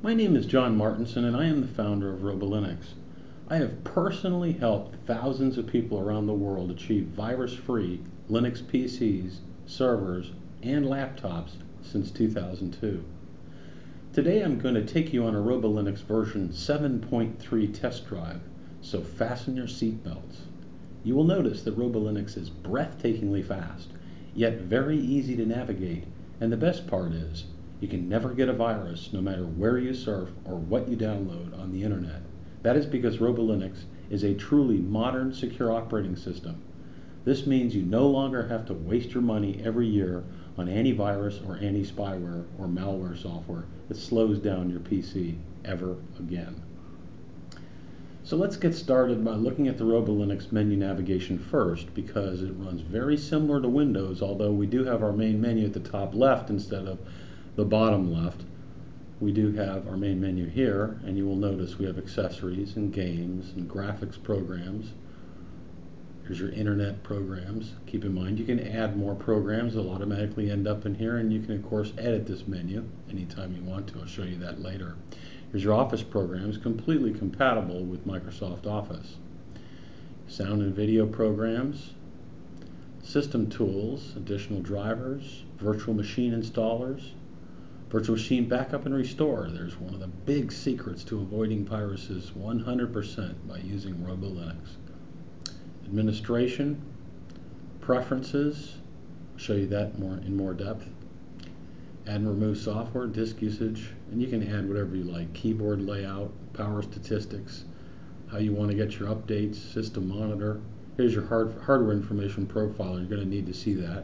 My name is John Martinson and I am the founder of Robolinux. I have personally helped thousands of people around the world achieve virus-free Linux PCs, servers, and laptops since 2002. Today I'm going to take you on a Robolinux version 7.3 test drive, so fasten your seatbelts. You will notice that Robolinux is breathtakingly fast, yet very easy to navigate, and the best part is, you can never get a virus no matter where you surf or what you download on the internet. That is because Robolinux is a truly modern, secure operating system. This means you no longer have to waste your money every year on antivirus or anti-spyware or malware software that slows down your PC ever again. So let's get started by looking at the Robolinux menu navigation first, because it runs very similar to Windows, although we do have our main menu at the top left instead of the bottom left. We do have our main menu here, and you will notice we have accessories and games and graphics programs. Here's your internet programs. Keep in mind you can add more programs. They'll automatically end up in here, and you can of course edit this menu anytime you want to. I'll show you that later. Here's your Office programs, completely compatible with Microsoft Office. Sound and video programs, system tools, additional drivers, virtual machine installers, virtual machine backup and restore. There's one of the big secrets to avoiding viruses 100% by using Robolinux. Administration, preferences, I'll show you that in more depth. Add and remove software, disk usage, and you can add whatever you like. Keyboard layout, power statistics, how you want to get your updates, system monitor. Here's your hardware information profile. You're going to need to see that.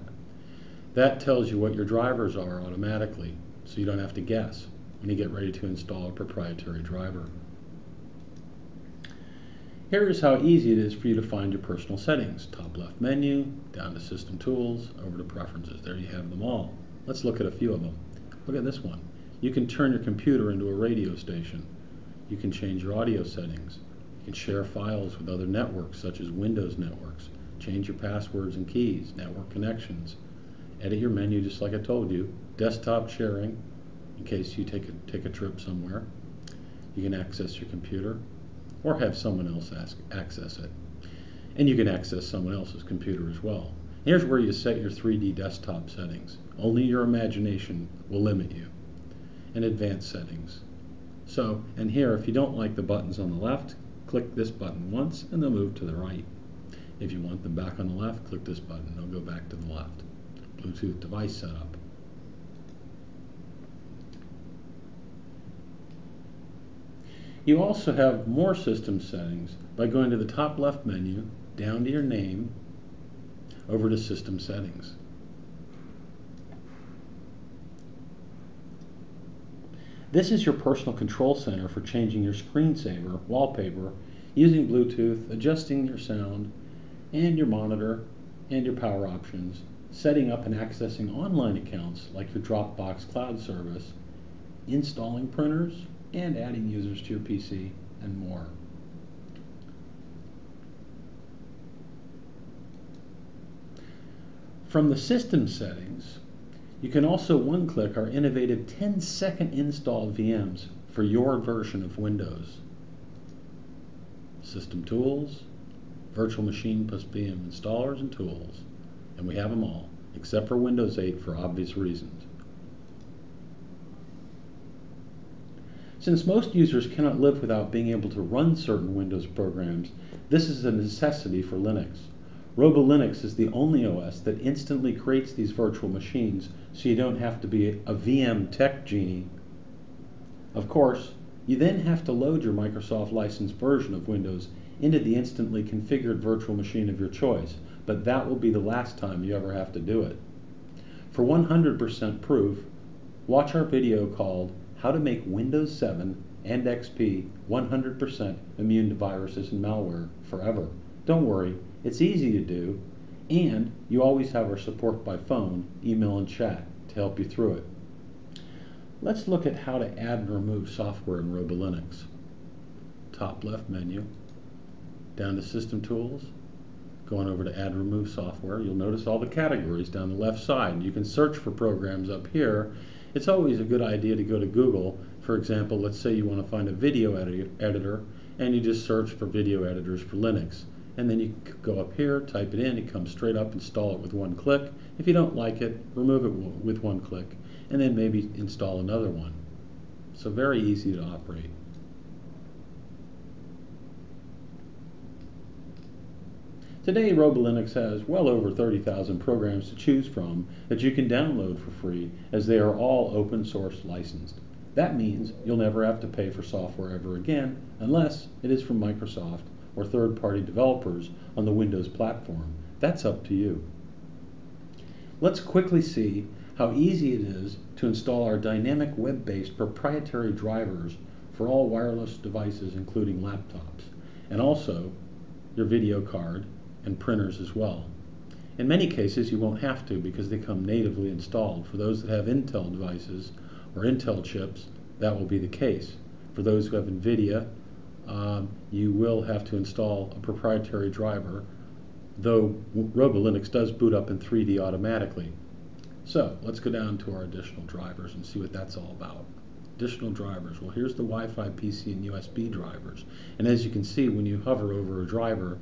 That tells you what your drivers are automatically, so you don't have to guess when you get ready to install a proprietary driver. Here is how easy it is for you to find your personal settings. Top left menu, down to System Tools, over to Preferences. There you have them all. Let's look at a few of them. Look at this one. You can turn your computer into a radio station. You can change your audio settings. You can share files with other networks, such as Windows networks. Change your passwords and keys, network connections. Edit your menu just like I told you. Desktop sharing, in case you take a trip somewhere. You can access your computer or have someone else access it. And you can access someone else's computer as well. Here's where you set your 3D desktop settings. Only your imagination will limit you. And advanced settings. So, and here, if you don't like the buttons on the left, click this button once and they'll move to the right. If you want them back on the left, click this button. They'll go back to the left. Bluetooth device setup. You also have more system settings by going to the top left menu, down to your name, over to System Settings. This is your personal control center for changing your screensaver, wallpaper, using Bluetooth, adjusting your sound, and your monitor, and your power options, setting up and accessing online accounts like your Dropbox cloud service, installing printers, and adding users to your PC, and more. From the system settings, you can also one-click our innovative 10-second install VMs for your version of Windows. System tools, virtual machine plus VM installers and tools, and we have them all, except for Windows 8 for obvious reasons. Since most users cannot live without being able to run certain Windows programs, this is a necessity for Linux. Robolinux is the only OS that instantly creates these virtual machines, so you don't have to be a VM tech genie. Of course, you then have to load your Microsoft licensed version of Windows into the instantly configured virtual machine of your choice, but that will be the last time you ever have to do it. For 100% proof, watch our video called How to Make Windows 7 and XP 100% immune to viruses and malware forever. Don't worry, it's easy to do, and you always have our support by phone, email, and chat to help you through it. Let's look at how to add and remove software in Robolinux. Top left menu, down to System Tools, going over to Add and Remove Software. You'll notice all the categories down the left side. You can search for programs up here, It's always a good idea to go to Google. For example, let's say you want to find a video editor, and you just search for video editors for Linux. And then you go up here, type it in, it comes straight up, install it with one click. If you don't like it, remove it with one click, and then maybe install another one. So very easy to operate. Today, Robolinux has well over 30,000 programs to choose from that you can download for free, as they are all open source licensed. That means you'll never have to pay for software ever again, unless it is from Microsoft or third-party developers on the Windows platform. That's up to you. Let's quickly see how easy it is to install our dynamic web-based proprietary drivers for all wireless devices, including laptops, and also your video card and printers as well. In many cases, you won't have to because they come natively installed. For those that have Intel devices or Intel chips, that will be the case. For those who have NVIDIA, you will have to install a proprietary driver, though Robolinux does boot up in 3D automatically. So let's go down to our additional drivers and see what that's all about. Additional drivers. Well, here's the Wi-Fi PC and USB drivers. And as you can see, when you hover over a driver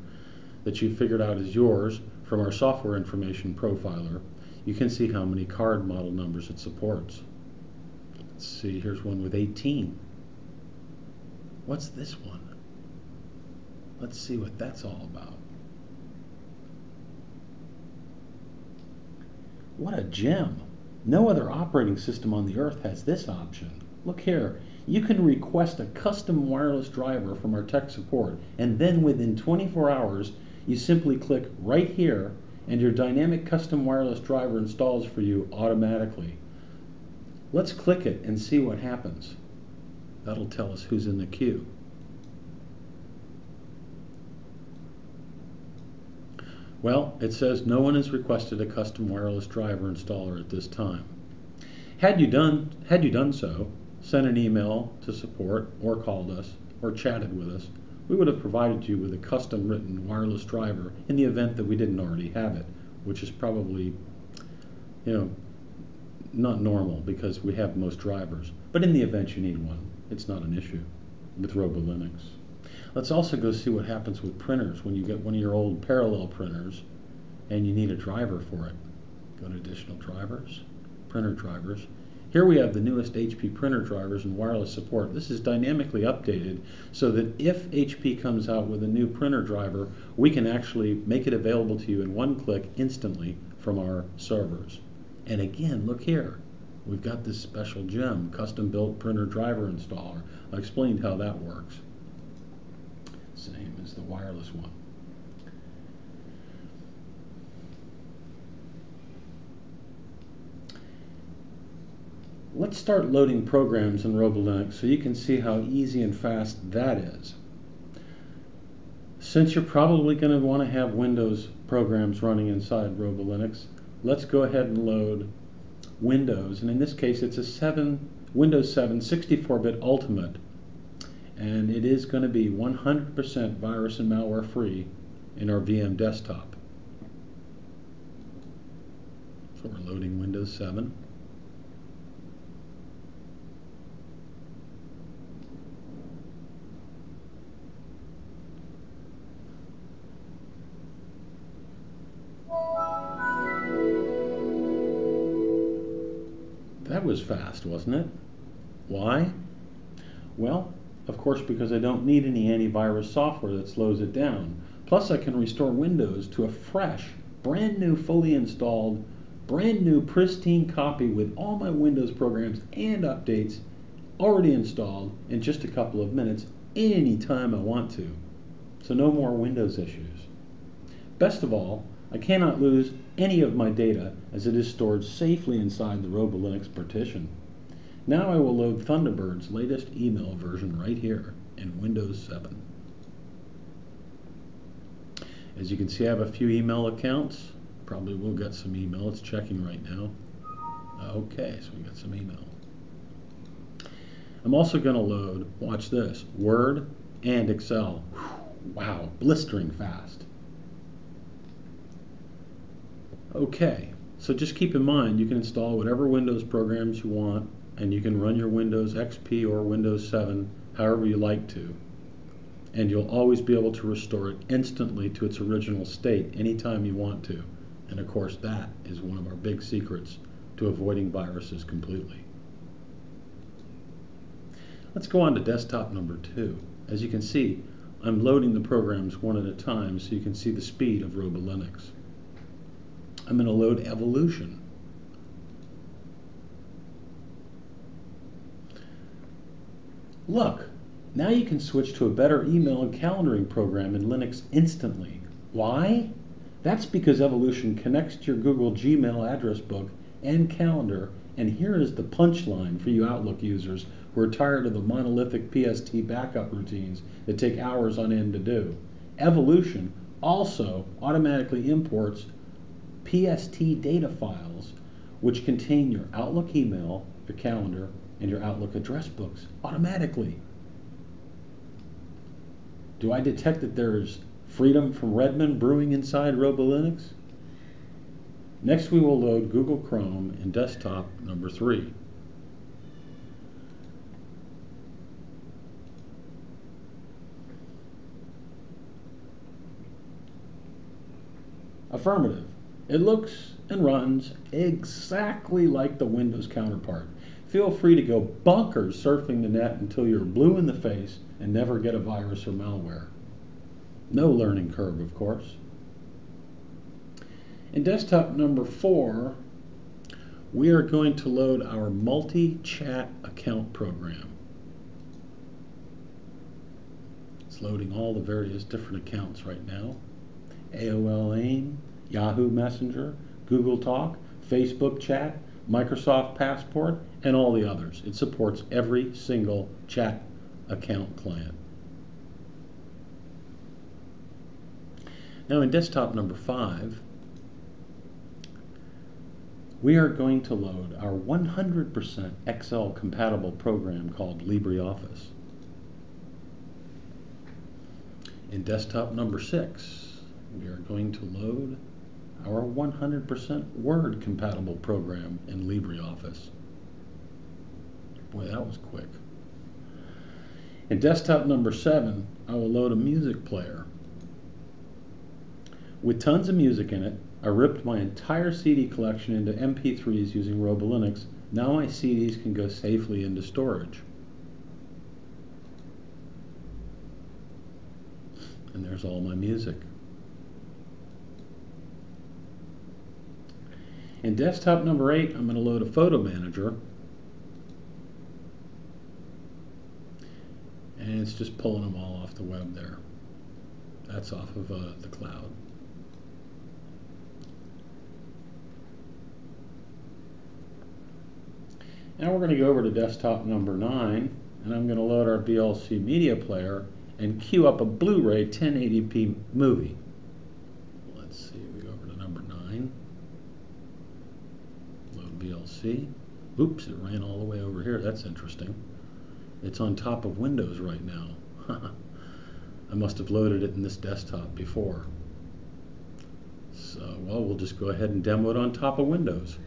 that you figured out is yours from our software information profiler, you can see how many card model numbers it supports. Let's see, here's one with 18. What's this one? Let's see what that's all about. What a gem! No other operating system on the earth has this option. Look here, you can request a custom wireless driver from our tech support, and then within 24 hours, you simply click right here, and your dynamic custom wireless driver installs for you automatically. Let's click it and see what happens. That'll tell us who's in the queue. Well, it says no one has requested a custom wireless driver installer at this time. Had you done so, sent an email to support, or called us, or chatted with us, we would have provided you with a custom written wireless driver in the event that we didn't already have it, which is probably, not normal because we have most drivers. But in the event you need one, it's not an issue with Robolinux. Let's also go see what happens with printers when you get one of your old parallel printers and you need a driver for it. Go to additional drivers, printer drivers. Here we have the newest HP printer drivers and wireless support. This is dynamically updated so that if HP comes out with a new printer driver, we can actually make it available to you in one click instantly from our servers. And again, look here. We've got this special gem, custom built printer driver installer. I explained how that works. Same as the wireless one. Let's start loading programs in Robolinux so you can see how easy and fast that is. Since you're probably going to want to have Windows programs running inside Robolinux, let's go ahead and load Windows, and in this case it's a Windows 7 64-bit Ultimate, and it is going to be 100% virus and malware free in our VM desktop. So we're loading Windows 7. That was fast, wasn't it? Why? Well, of course, because I don't need any antivirus software that slows it down. Plus, I can restore Windows to a fresh, brand new, fully installed, brand new, pristine copy with all my Windows programs and updates already installed in just a couple of minutes, any time I want to. So no more Windows issues. Best of all, I cannot lose any of my data as it is stored safely inside the Robolinux partition. Now I will load Thunderbird's latest email version right here in Windows 7. As you can see, I have a few email accounts. Probably will get some email. It's checking right now. Okay, so we got some email. I'm also going to load, watch this, Word and Excel. Whew, wow, blistering fast. Okay, So just keep in mind, you can install whatever Windows programs you want, and you can run your Windows XP or Windows 7 however you like to. And you'll always be able to restore it instantly to its original state anytime you want to. And of course, that is one of our big secrets to avoiding viruses completely. Let's go on to desktop number 2. As you can see, I'm loading the programs one at a time so you can see the speed of Robolinux. I'm going to load Evolution. Look, now you can switch to a better email and calendaring program in Linux instantly. Why? That's because Evolution connects to your Google Gmail address book and calendar, and here is the punchline for you Outlook users who are tired of the monolithic PST backup routines that take hours on end to do. Evolution also automatically imports PST data files which contain your Outlook email, your calendar, and your Outlook address books automatically. Do I detect that there's freedom from Redmond brewing inside Robolinux? Next we will load Google Chrome in desktop number 3. Affirmative. It looks and runs exactly like the Windows counterpart. Feel free to go bonkers surfing the net until you're blue in the face and never get a virus or malware. No learning curve, of course. In desktop number 4, we are going to load our multi-chat account program. It's loading all the various different accounts right now. AOL AIM, Yahoo Messenger, Google Talk, Facebook Chat, Microsoft Passport, and all the others. It supports every single chat account client. Now in desktop number 5, we are going to load our 100% Excel compatible program called LibreOffice. In desktop number 6, we are going to load our 100% Word compatible program in LibreOffice. Boy, that was quick. In desktop number 7, I will load a music player. With tons of music in it, I ripped my entire CD collection into MP3s using Robolinux. Now my CDs can go safely into storage. And there's all my music. In desktop number 8, I'm going to load a photo manager. And it's just pulling them all off the web there. That's off of the cloud. Now we're going to go over to desktop number 9, and I'm going to load our VLC media player and queue up a Blu-ray 1080p movie. Let's see, we go over to number 9. Load VLC. Oops, it ran all the way over here. That's interesting. It's on top of Windows right now. I must have loaded it in this desktop before. So, well, we'll just go ahead and demo it on top of Windows.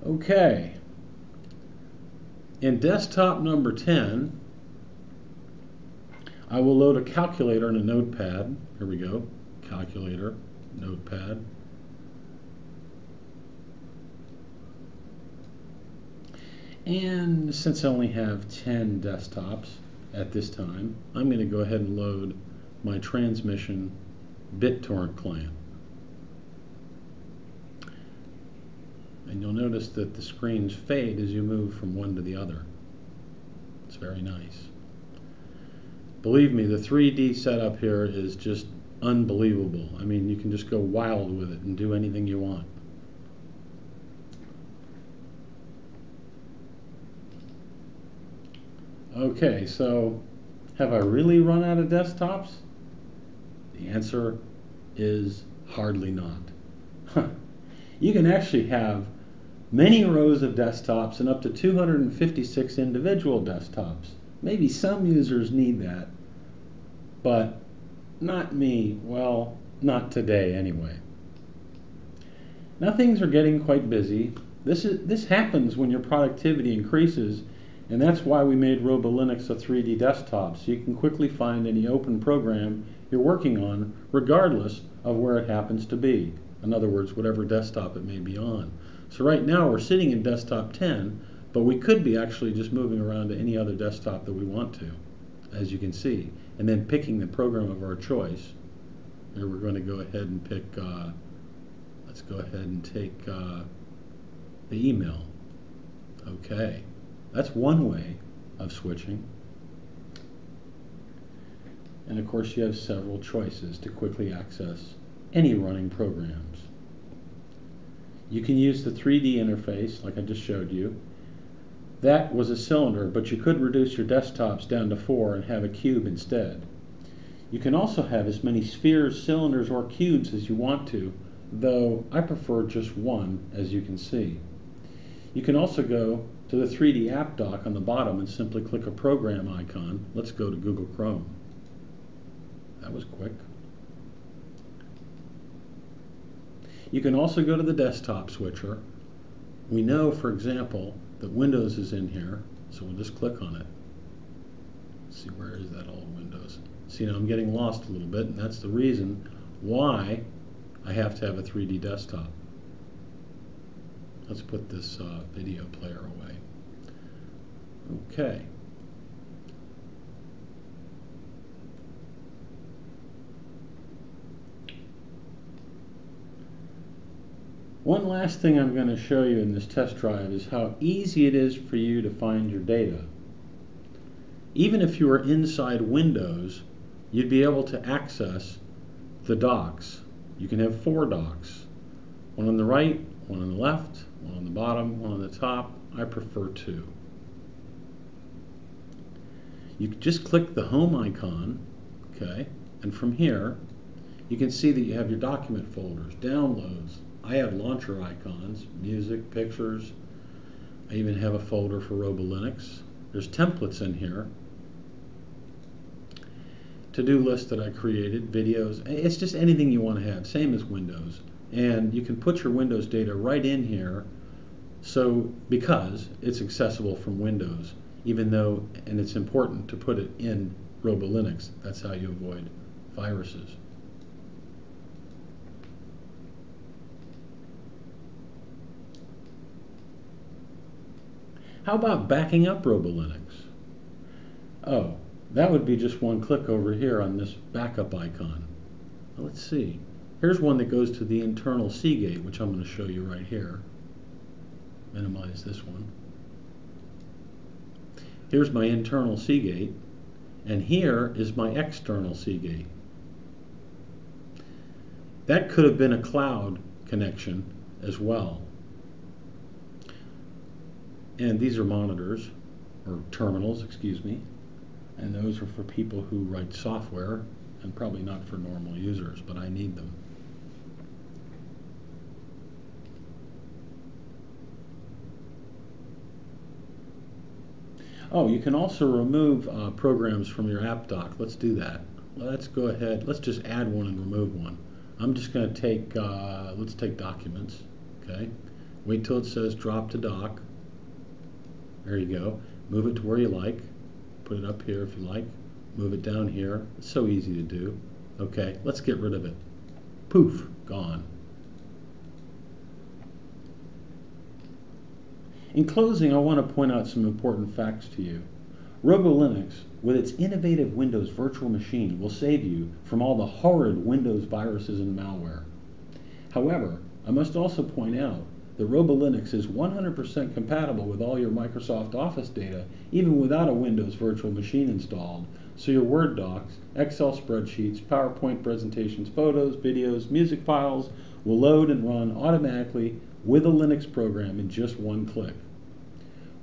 Okay. In desktop number 10, I will load a calculator and a notepad. Here we go. Calculator, notepad. And since I only have 10 desktops at this time, I'm going to go ahead and load my transmission BitTorrent client. And you'll notice that the screens fade as you move from one to the other. It's very nice. Believe me, the 3D setup here is just unbelievable. I mean, you can just go wild with it and do anything you want. Okay, so have I really run out of desktops? The answer is hardly not. You can actually have many rows of desktops and up to 256 individual desktops. Maybe some users need that, but not me. Well, not today anyway. Now things are getting quite busy. This happens when your productivity increases, and that's why we made Robolinux a 3D desktop, so you can quickly find any open program you're working on regardless of where it happens to be. In other words, whatever desktop it may be on. So right now we're sitting in desktop 10, but we could be actually just moving around to any other desktop that we want to, as you can see, and then picking the program of our choice. Here we're going to go ahead and pick, let's go ahead and take the email. Okay, that's one way of switching. And of course you have several choices to quickly access any running programs. You can use the 3D interface like I just showed you. That was a cylinder, but you could reduce your desktops down to 4 and have a cube instead. You can also have as many spheres, cylinders, or cubes as you want to, though I prefer just one, as you can see. You can also go to the 3D app dock on the bottom and simply click a program icon. Let's go to Google Chrome. That was quick. You can also go to the desktop switcher. We know, for example, that Windows is in here, so we'll just click on it. Let's see, where is that all Windows? See, now I'm getting lost a little bit, and that's the reason why I have to have a 3D desktop. Let's put this video player away. Okay. One last thing I'm going to show you in this test drive is how easy it is for you to find your data. Even if you were inside Windows, you'd be able to access the docks. You can have 4 docks. One on the right, one on the left, one on the bottom, one on the top. I prefer 2. You can just click the home icon, okay, and from here you can see that you have your document folders, downloads. I have launcher icons, music, pictures. I even have a folder for Robolinux. There's templates in here. To-do list that I created, videos. It's just anything you want to have, same as Windows. And you can put your Windows data right in here, so because it's accessible from Windows, even though, and it's important to put it in Robolinux. That's how you avoid viruses. How about backing up Robolinux? Oh, that would be just one click over here on this backup icon. Well, let's see. Here's one that goes to the internal Seagate, which I'm going to show you right here. Minimize this one. Here's my internal Seagate, and here is my external Seagate. That could have been a cloud connection as well. And these are monitors, or terminals, excuse me, and those are for people who write software, and probably not for normal users, but I need them. Oh, you can also remove programs from your app dock. Let's do that. Let's go ahead. Let's just add one and remove one. I'm just going to take, let's take documents, okay? Wait till it says drop to dock. There you go. Move it to where you like. Put it up here if you like. Move it down here. It's so easy to do. Okay, let's get rid of it. Poof, gone. In closing, I want to point out some important facts to you. Robolinux, with its innovative Windows virtual machine, will save you from all the horrid Windows viruses and malware. However, I must also point out that Robolinux is 100% compatible with all your Microsoft Office data, even without a Windows virtual machine installed, so your Word docs, Excel spreadsheets, PowerPoint presentations, photos, videos, music files will load and run automatically with a Linux program in just one click.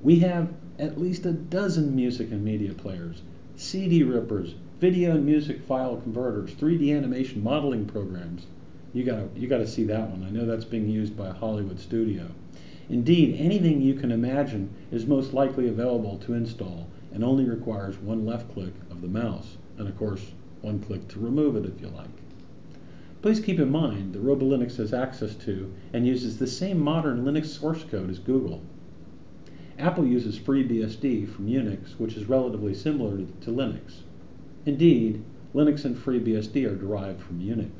We have at least a dozen music and media players, CD rippers, video and music file converters, 3D animation modeling programs. You gotta see that one. I know that's being used by a Hollywood studio. Indeed, anything you can imagine is most likely available to install and only requires one left click of the mouse, and of course, one click to remove it if you like. Please keep in mind that Robolinux has access to and uses the same modern Linux source code as Google. Apple uses FreeBSD from Unix, which is relatively similar to Linux. Indeed, Linux and FreeBSD are derived from Unix.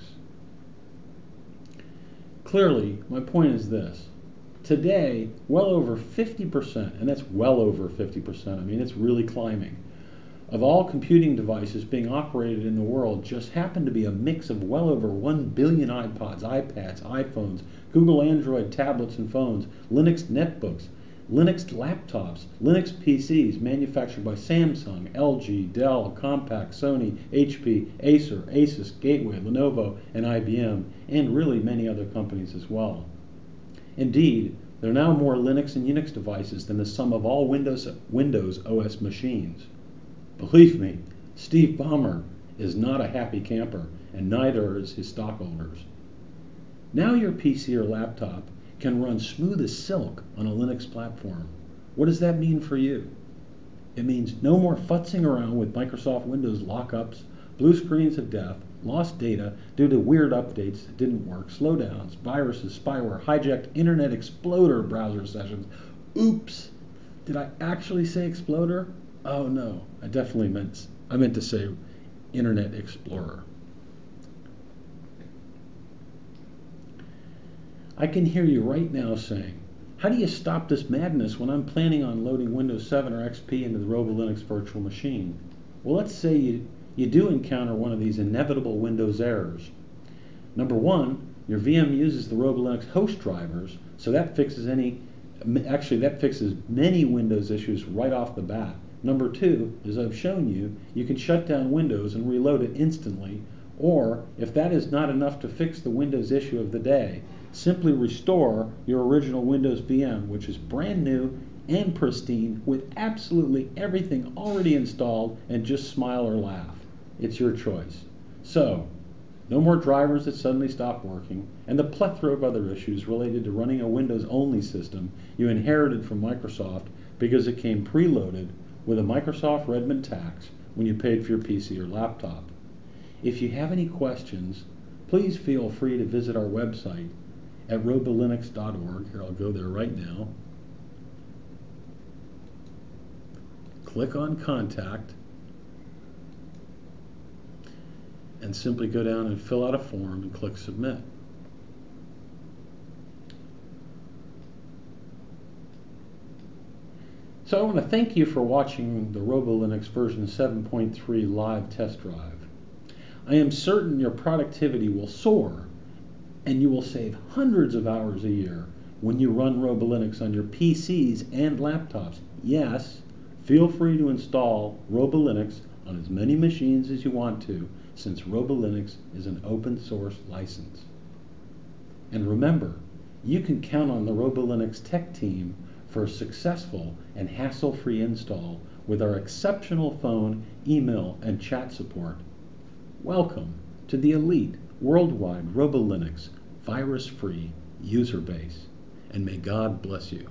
Clearly, my point is this. Today, well over 50%, and that's well over 50%, I mean it's really climbing, of all computing devices being operated in the world just happen to be a mix of well over 1 billion iPods, iPads, iPhones, Google Android tablets and phones, Linux netbooks, Linux laptops, Linux PCs manufactured by Samsung, LG, Dell, Compaq, Sony, HP, Acer, Asus, Gateway, Lenovo, and IBM, and really many other companies as well. Indeed, there are now more Linux and Unix devices than the sum of all Windows OS machines. Believe me, Steve Ballmer is not a happy camper, and neither is his stockholders. Now your PC or laptop can run smooth as silk on a Linux platform. What does that mean for you? It means no more futzing around with Microsoft Windows lockups, blue screens of death, lost data due to weird updates that didn't work, slowdowns, viruses, spyware, hijacked Internet Explorer browser sessions. Oops, did I actually say Explorer? Oh no, I meant to say Internet Explorer. I can hear you right now saying, how do you stop this madness when I'm planning on loading Windows 7 or XP into the Robolinux virtual machine? Well, let's say you do encounter one of these inevitable Windows errors. Number one, your VM uses the Robolinux host drivers, so that fixes many Windows issues right off the bat. Number two, as I've shown you, you can shut down Windows and reload it instantly, or if that is not enough to fix the Windows issue of the day, simply restore your original Windows VM, which is brand new and pristine with absolutely everything already installed, and just smile or laugh. It's your choice. So, no more drivers that suddenly stop working, and the plethora of other issues related to running a Windows-only system you inherited from Microsoft because it came preloaded with a Microsoft Redmond tax when you paid for your PC or laptop. If you have any questions, please feel free to visit our website at robolinux.org. Here, I'll go there right now. Click on Contact, and simply go down and fill out a form and click Submit. So I want to thank you for watching the Robolinux version 7.3 live test drive. I am certain your productivity will soar and you will save hundreds of hours a year when you run Robolinux on your PCs and laptops. Yes, feel free to install Robolinux on as many machines as you want to, since Robolinux is an open source license. And remember, you can count on the Robolinux tech team for a successful and hassle-free install with our exceptional phone, email, and chat support. Welcome to the elite worldwide Robolinux virus-free user base, and may God bless you.